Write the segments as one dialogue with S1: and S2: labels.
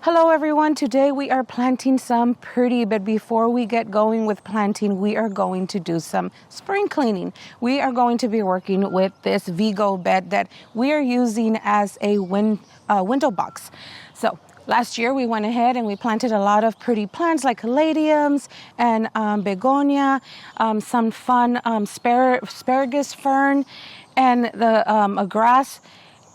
S1: Hello everyone, today we are planting some pretty, but before we get going with planting, we are going to do some spring cleaning. We are going to be working with this Vigo bed that we are using as a window box. So last year we went ahead and we planted a lot of pretty plants like caladiums and begonia, some fun asparagus fern, and a grass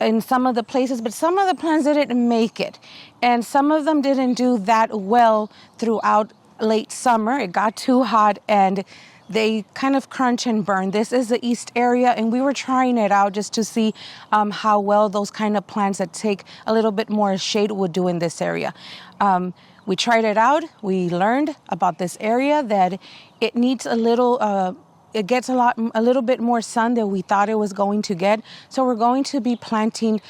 S1: in some of the places, but some of the plants didn't make it. And some of them didn't do that well throughout late summer. It got too hot and they kind of crunch and burn. This is the east area and we were trying it out just to see how well those kind of plants that take a little bit more shade would do in this area. We tried it out. We learned about this area that it needs it gets a little bit more sun than we thought it was going to get. So we're going to be planting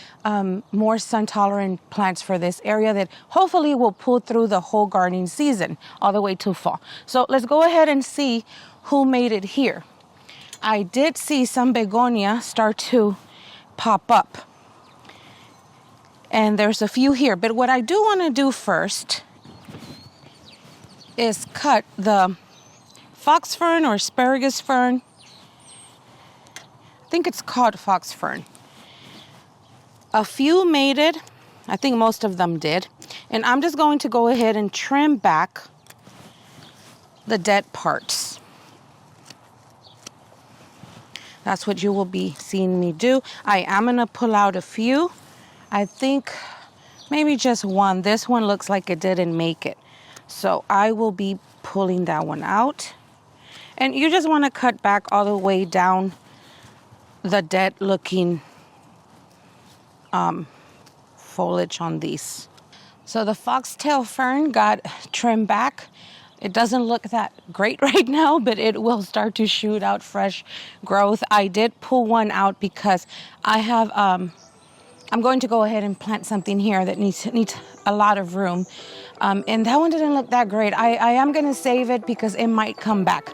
S1: more sun-tolerant plants for this area that hopefully will pull through the whole gardening season, all the way to fall. So let's go ahead and see who made it here. I did see some begonia start to pop up. And there's a few here. But what I do want to do first is cut the fox fern or asparagus fern. I think it's called fox fern. A few made it. I think most of them did. And I'm just going to go ahead and trim back the dead parts. That's what you will be seeing me do. I am going to pull out a few. I think maybe just one. This one looks like it didn't make it. So I will be pulling that one out. And you just want to cut back all the way down the dead looking foliage on these. So the foxtail fern got trimmed back. It doesn't look that great right now, but it will start to shoot out fresh growth. I did pull one out because I have, I'm going to go ahead and plant something here that needs a lot of room. And that one didn't look that great. I am going to save it because it might come back.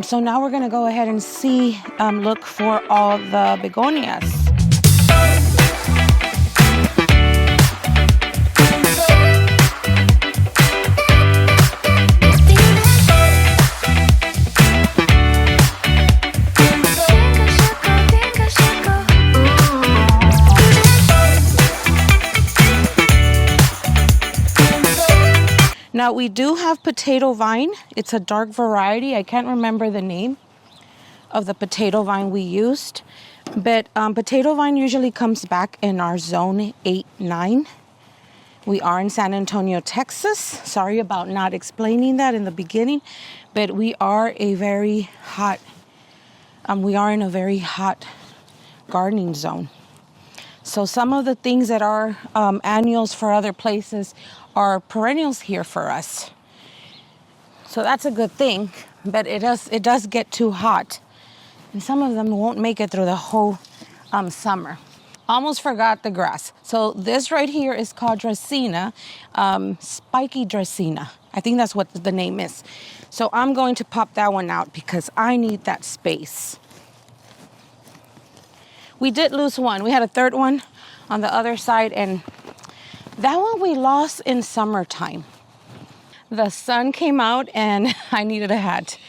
S1: So now we're going to go ahead and look for all the begonias. Now we do have potato vine. It's a dark variety. I can't remember the name of the potato vine we used, but potato vine usually comes back in our zone 8-9. We are in San Antonio, Texas. Sorry about not explaining that in the beginning, but we are in a very hot gardening zone. So some of the things that are annuals for other places are perennials here for us. So that's a good thing, but it does get too hot. And some of them won't make it through the whole summer. Almost forgot the grass. So this right here is called Dracaena, spiky Dracaena. I think that's what the name is. So I'm going to pop that one out because I need that space. We did lose one. We had a third one on the other side, and that one we lost in summertime. The sun came out and I needed a hat.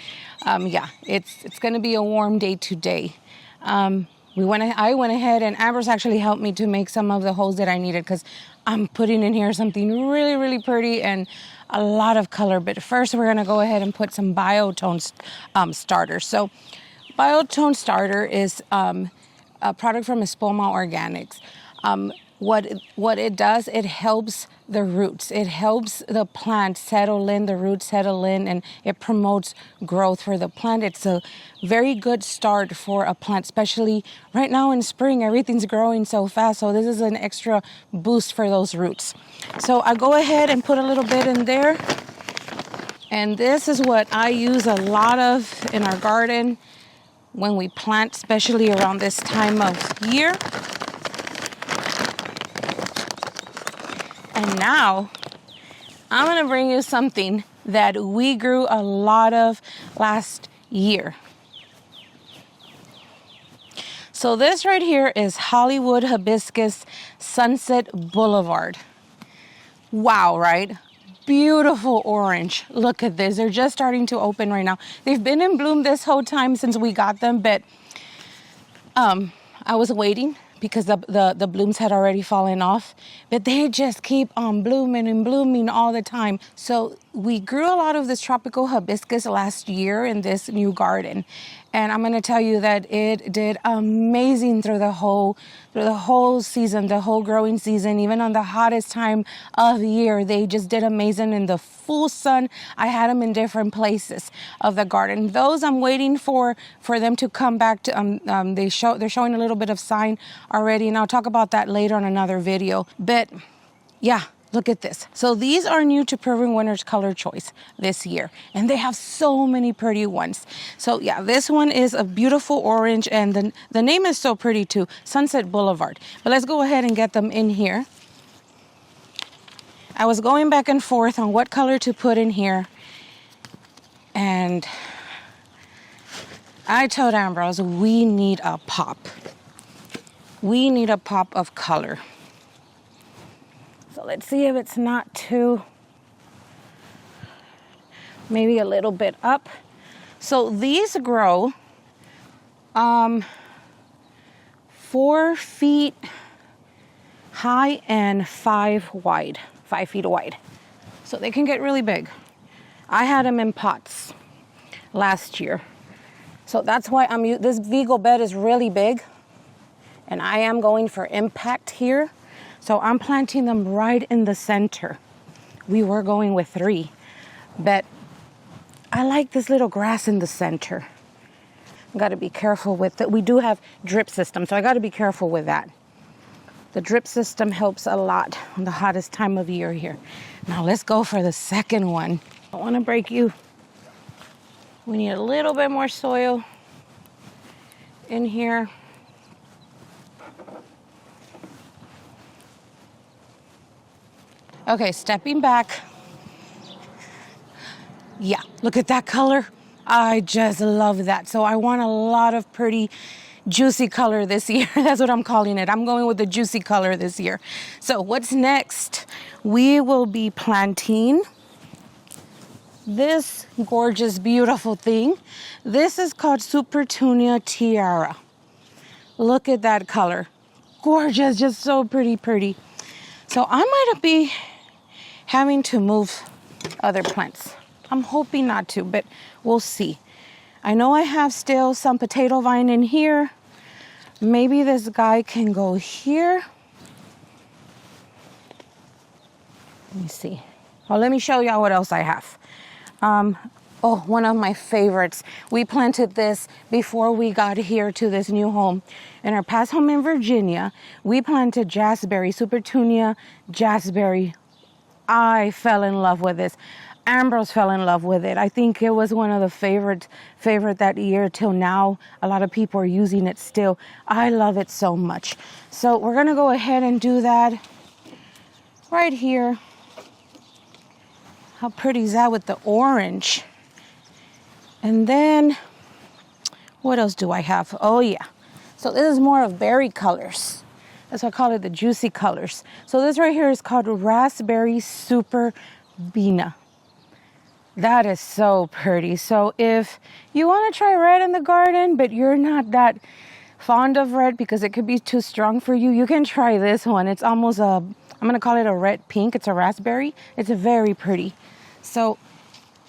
S1: Yeah, it's going to be a warm day today. I went ahead and Amber's actually helped me to make some of the holes that I needed because I'm putting in here something really, really pretty and a lot of color. But first we're going to go ahead and put some Biotone starter. So Biotone starter is a product from Espoma Organics. What it does, it helps the roots. It helps the plant settle in, the roots settle in, and it promotes growth for the plant. It's a very good start for a plant, especially right now in spring. Everything's growing so fast, so this is an extra boost for those roots. So I go ahead and put a little bit in there. And this is what I use a lot of in our garden when we plant, especially around this time of year. And now I'm going to bring you something that we grew a lot of last year. So this right here is Hollywood Hibiscus Sunset Boulevard. Wow, right? Beautiful orange. Look at this. They're just starting to open right now. They've been in bloom this whole time since we got them, but I was waiting because the blooms had already fallen off, but they just keep on blooming and blooming all the time. So we grew a lot of this tropical hibiscus last year in this new garden. And I'm gonna tell you that it did amazing through the whole season, the whole growing season. Even on the hottest time of the year, they just did amazing in the full sun. I had them in different places of the garden. Those I'm waiting for them to come back to. They're showing a little bit of sign already, and I'll talk about that later on another video. But yeah. Look at this. So these are new to Proving Winners Color Choice this year, and they have so many pretty ones. So yeah, this one is a beautiful orange, and the name is so pretty too, Sunset Boulevard. But let's go ahead and get them in here. I was going back and forth on what color to put in here, and I told Ambrose we need a pop. We need a pop of color. So let's see if it's not too, maybe a little bit up. So these grow 4 feet high and 5 feet wide. So they can get really big. I had them in pots last year. So that's why this Vigo bed is really big, and I am going for impact here. So I'm planting them right in the center. We were going with 3, but I like this little grass in the center. I gotta be careful with it. We do have drip system, so I gotta be careful with that. The drip system helps a lot on the hottest time of year here. Now let's go for the second one. I don't wanna break you. We need a little bit more soil in here. Okay, stepping back. Yeah, look at that color. I just love that. So I want a lot of pretty juicy color this year. That's what I'm calling it. I'm going with the juicy color this year. So what's next? We will be planting this gorgeous, beautiful thing. This is called Supertunia Tiara. Look at that color. Gorgeous, just so pretty. So I might be having to move other plants. I'm hoping not to, but we'll see. I know I have still some potato vine in here. Maybe this guy can go here. Let me see. Well, let me show y'all what else I have. One of my favorites. We planted this before we got here to this new home. In our past home in Virginia, we planted Jazzberry, Supertunia Jazzberry. I fell in love with this. Ambrose fell in love with it. I think it was one of the favorite that year till now. A lot of people are using it still. I love it so much. So we're gonna go ahead and do that right here. How pretty is that with the orange? And then, what else do I have? Oh yeah. So this is more of berry colors. That's why I call it the juicy colors. So this right here is called Raspberry Super Bina. That is so pretty. So if you want to try red in the garden, but you're not that fond of red because it could be too strong for you, you can try this one. It's almost I'm going to call it a red pink. It's a raspberry. It's very pretty. So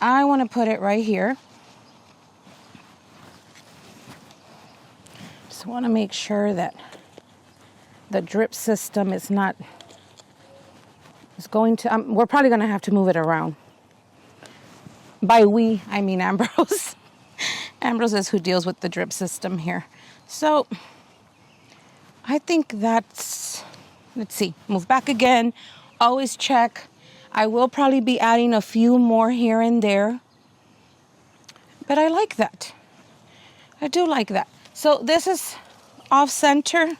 S1: I want to put it right here. Just want to make sure that the drip system is not, it's going to, we're probably going to have to move it around. By we, I mean Ambrose. Ambrose is who deals with the drip system here. So I think that's, let's see, move back again, always check. I will probably be adding a few more here and there, but I like that. I do like that. So this is off center.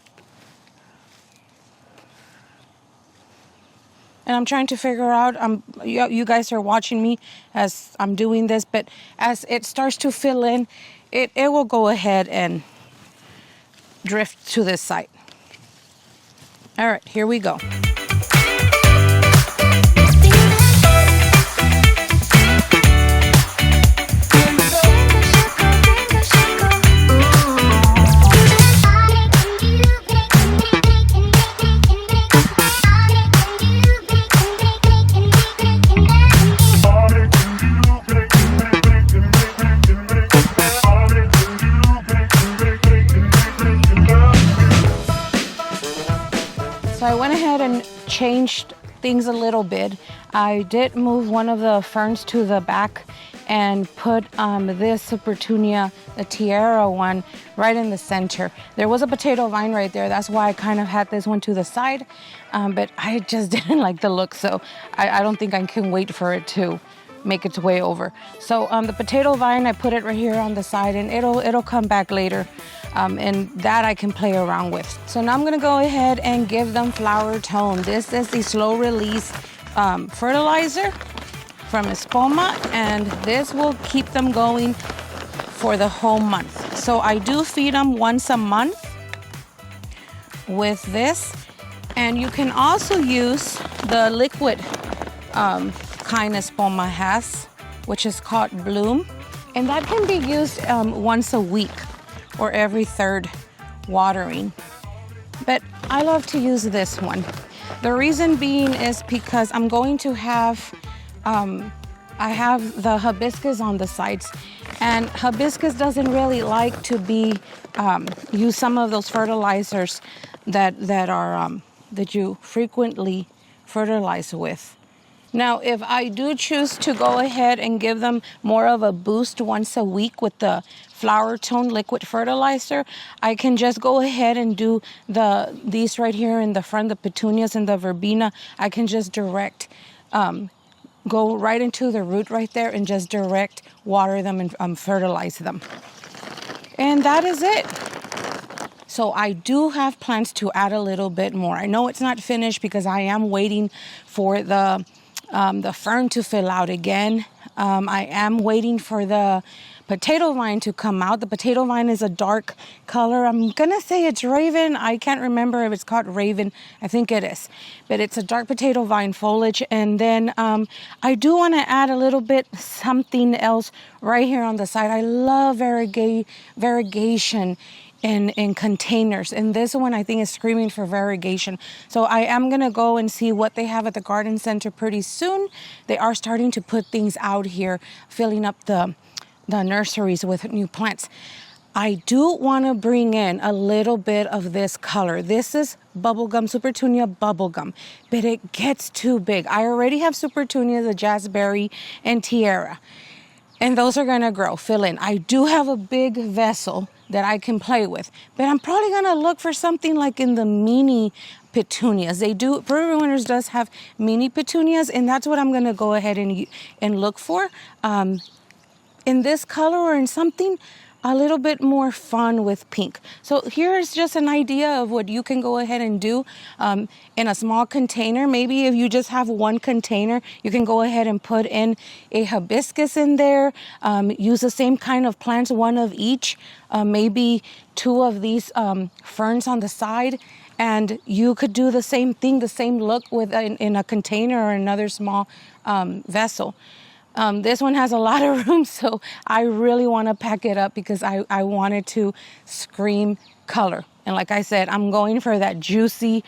S1: And I'm trying to figure out, you guys are watching me as I'm doing this, but as it starts to fill in, it will go ahead and drift to this side. All right, here we go. changed things a little bit. I did move one of the ferns to the back and put this Supertunia, the Tiara one, right in the center. There was a potato vine right there. That's why I kind of had this one to the side, but I just didn't like the look, so I don't think I can wait for it to make its way over. So the potato vine, I put it right here on the side, and it'll come back later, and that I can play around with. So now I'm gonna go ahead and give them flower tone. This is the slow release fertilizer from Espoma, and this will keep them going for the whole month. So I do feed them once a month with this, and you can also use the liquid kind Espoma has, which is called Bloom, and that can be used once a week or every third watering. But I love to use this one. The reason being is because I'm going to have I have the hibiscus on the sides, and hibiscus doesn't really like to be use some of those fertilizers that you frequently fertilize with. Now, if I do choose to go ahead and give them more of a boost once a week with the flower tone liquid fertilizer, I can just go ahead and do these right here in the front, the petunias and the verbena. I can just direct, go right into the root right there and just direct water them and fertilize them. And that is it. So I do have plans to add a little bit more. I know it's not finished because I am waiting for the fern to fill out again. I am waiting for the potato vine to come out. The potato vine is a dark color. I'm gonna say it's raven. I can't remember if it's called raven. I think it is. But it's a dark potato vine foliage. And then I do wanna add a little bit something else right here on the side. I love variegation in containers, and this one I think is screaming for variegation. So I am gonna go and see what they have at the garden center pretty soon. They are starting to put things out here, filling up the nurseries with new plants. I do want to bring in a little bit of this color. This is bubblegum, Supertunia bubblegum, but it gets too big. I already have Supertunia, the Jazzberry, and Tiara, and those are gonna grow, fill in. I do have a big vessel that I can play with, but I'm probably gonna look for something like in the mini petunias. They do, Forever Winners does have mini petunias, and that's what I'm gonna go ahead and look for in this color, or in something a little bit more fun with pink. So here's just an idea of what you can go ahead and do in a small container. Maybe if you just have one container, you can go ahead and put in a hibiscus in there, use the same kind of plants, one of each, maybe two of these ferns on the side, and you could do the same thing, the same look with in a container or another small vessel. This one has a lot of room, so I really want to pack it up because I wanted to scream color. And like I said, I'm going for that juicy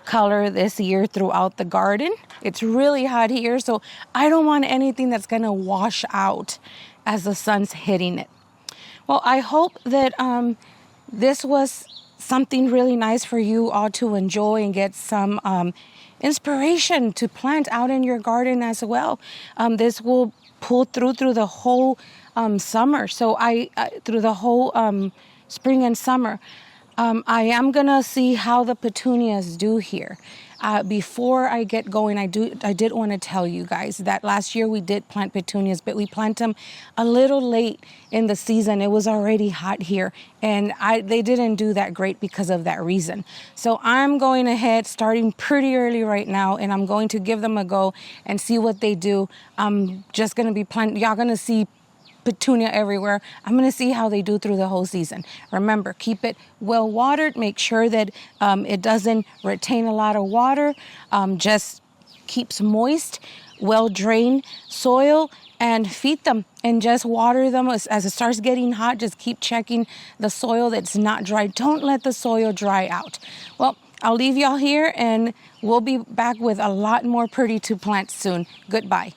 S1: color this year throughout the garden. It's really hot here, so I don't want anything that's going to wash out as the sun's hitting it. Well, I hope that this was something really nice for you all to enjoy and get some inspiration to plant out in your garden as well. This will pull through the whole summer. So through the whole spring and summer. I am gonna see how the petunias do here. Before I get going, I did want to tell you guys that last year we did plant petunias, but we planted them a little late in the season. It was already hot here, and they didn't do that great because of that reason. So I'm going ahead, starting pretty early right now, and I'm going to give them a go and see what they do. I'm just going to be planting. Y'all going to see petunia everywhere. I'm going to see how they do through the whole season. Remember, keep it well watered. Make sure that it doesn't retain a lot of water. Just keeps moist, well drained soil, and feed them and just water them as it starts getting hot. Just keep checking the soil that's not dry. Don't let the soil dry out. Well, I'll leave y'all here, and we'll be back with a lot more pretty to plant soon. Goodbye.